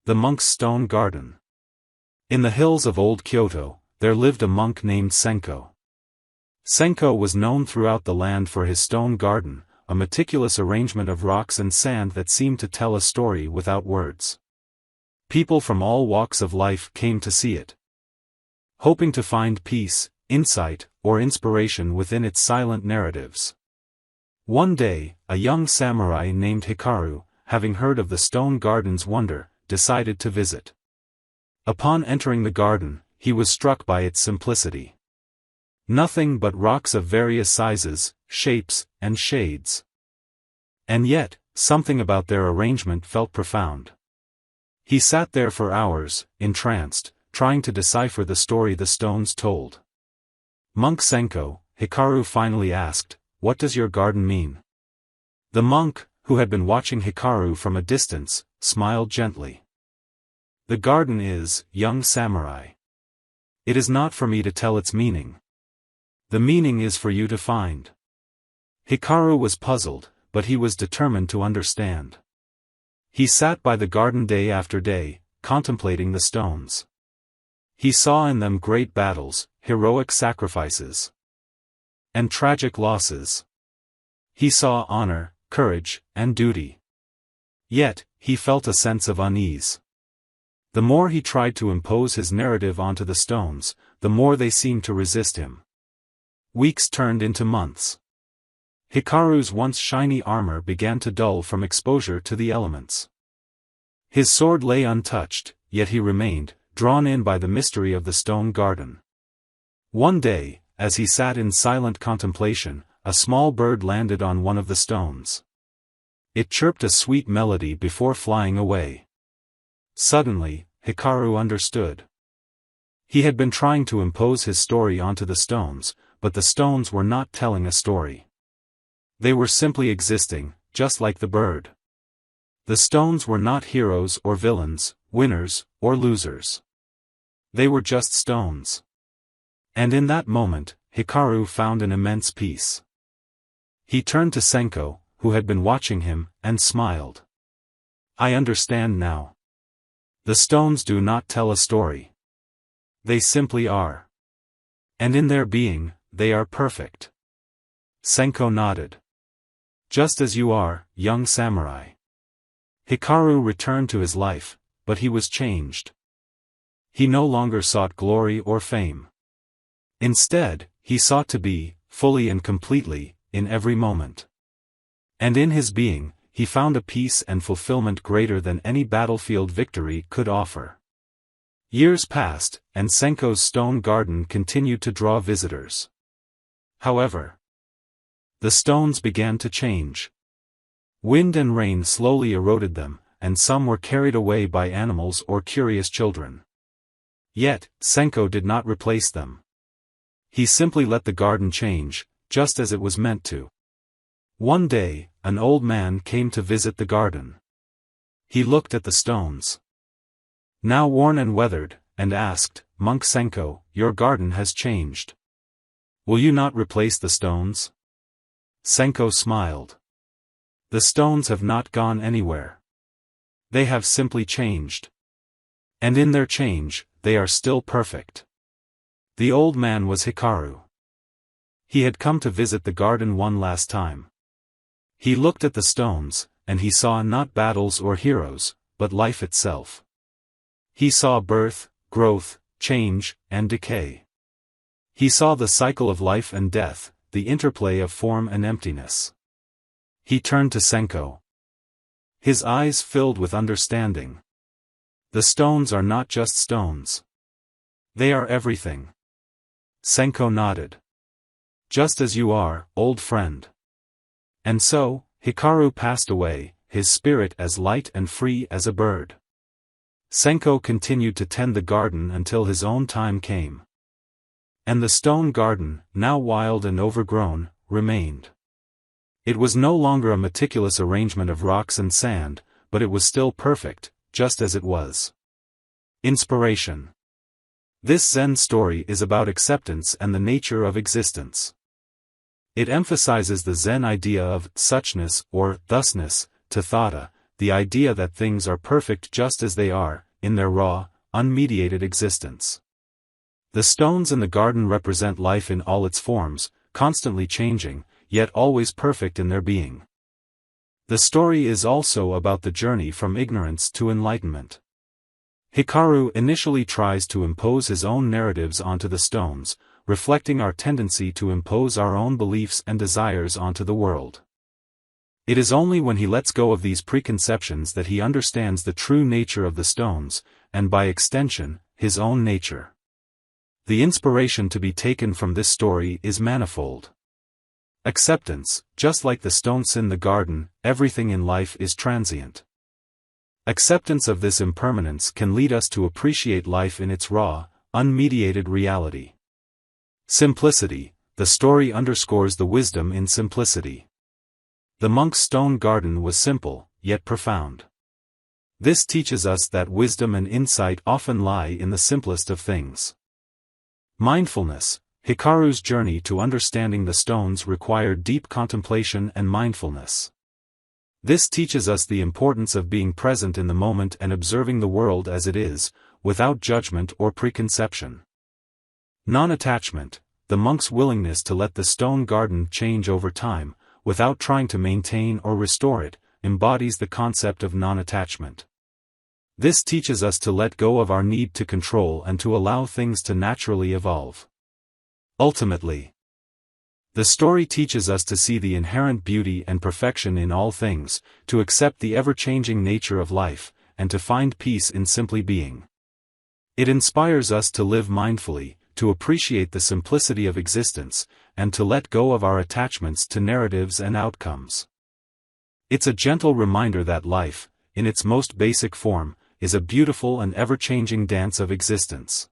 The Monk's Stone Garden. In the hills of Old Kyoto, there lived a monk named Senko. Senko was known throughout the land for his stone garden, a meticulous arrangement of rocks and sand that seemed to tell a story without words. People from all walks of life came to see it, hoping to find peace, insight, or inspiration within its silent narratives. One day, a young samurai named Hikaru, having heard of the stone garden's wonder, decided to visit. Upon entering the garden, he was struck by its simplicity. Nothing but rocks of various sizes, shapes, and shades. And yet, something about their arrangement felt profound. He sat there for hours, entranced, trying to decipher the story the stones told. "Monk Senko," Hikaru finally asked, "what does your garden mean?" The monk, who had been watching Hikaru from a distance, smiled gently. "The garden is, young samurai. It is not for me to tell its meaning. The meaning is for you to find." Hikaru was puzzled, but he was determined to understand. He sat by the garden day after day, contemplating the stones. He saw in them great battles, heroic sacrifices, and tragic losses. He saw honor, courage, and duty. Yet, he felt a sense of unease. The more he tried to impose his narrative onto the stones, the more they seemed to resist him. Weeks turned into months. Hikaru's once shiny armor began to dull from exposure to the elements. His sword lay untouched, yet he remained, drawn in by the mystery of the stone garden. One day, as he sat in silent contemplation, a small bird landed on one of the stones. It chirped a sweet melody before flying away. Suddenly, Hikaru understood. He had been trying to impose his story onto the stones, but the stones were not telling a story. They were simply existing, just like the bird. The stones were not heroes or villains, winners or losers. They were just stones. And in that moment, Hikaru found an immense peace. He turned to Senko, who had been watching him, and smiled. "I understand now. The stones do not tell a story. They simply are. And in their being, they are perfect." Senko nodded. "Just as you are, young samurai." Hikaru returned to his life, but he was changed. He no longer sought glory or fame. Instead, he sought to be, fully and completely, in every moment. And in his being, he found a peace and fulfillment greater than any battlefield victory could offer. Years passed, and Senko's stone garden continued to draw visitors. However, the stones began to change. Wind and rain slowly eroded them, and some were carried away by animals or curious children. Yet, Senko did not replace them. He simply let the garden change, just as it was meant to. One day, an old man came to visit the garden. He looked at the stones, now worn and weathered, and asked, "Monk Senko, your garden has changed. Will you not replace the stones?" Senko smiled. "The stones have not gone anywhere. They have simply changed. And in their change, they are still perfect." The old man was Hikaru. He had come to visit the garden one last time. He looked at the stones, and he saw not battles or heroes, but life itself. He saw birth, growth, change, and decay. He saw the cycle of life and death, the interplay of form and emptiness. He turned to Senko. His eyes filled with understanding. "The stones are not just stones. They are everything." Senko nodded. "Just as you are, old friend." And so, Hikaru passed away, his spirit as light and free as a bird. Senko continued to tend the garden until his own time came. And the stone garden, now wild and overgrown, remained. It was no longer a meticulous arrangement of rocks and sand, but it was still perfect, just as it was. Inspiration. This Zen story is about acceptance and the nature of existence. It emphasizes the Zen idea of suchness or thusness, tathata, the idea that things are perfect just as they are, in their raw, unmediated existence. The stones in the garden represent life in all its forms, constantly changing, yet always perfect in their being. The story is also about the journey from ignorance to enlightenment. Hikaru initially tries to impose his own narratives onto the stones, reflecting our tendency to impose our own beliefs and desires onto the world. It is only when he lets go of these preconceptions that he understands the true nature of the stones, and by extension, his own nature. The inspiration to be taken from this story is manifold. Acceptance, just like the stones in the garden, everything in life is transient. Acceptance of this impermanence can lead us to appreciate life in its raw, unmediated reality. Simplicity, the story underscores the wisdom in simplicity. The monk's stone garden was simple, yet profound. This teaches us that wisdom and insight often lie in the simplest of things. Mindfulness, Hikaru's journey to understanding the stones required deep contemplation and mindfulness. This teaches us the importance of being present in the moment and observing the world as it is, without judgment or preconception. Non-attachment, the monk's willingness to let the stone garden change over time, without trying to maintain or restore it, embodies the concept of non-attachment. This teaches us to let go of our need to control and to allow things to naturally evolve. Ultimately, the story teaches us to see the inherent beauty and perfection in all things, to accept the ever-changing nature of life, and to find peace in simply being. It inspires us to live mindfully, to appreciate the simplicity of existence, and to let go of our attachments to narratives and outcomes. It's a gentle reminder that life, in its most basic form, is a beautiful and ever-changing dance of existence.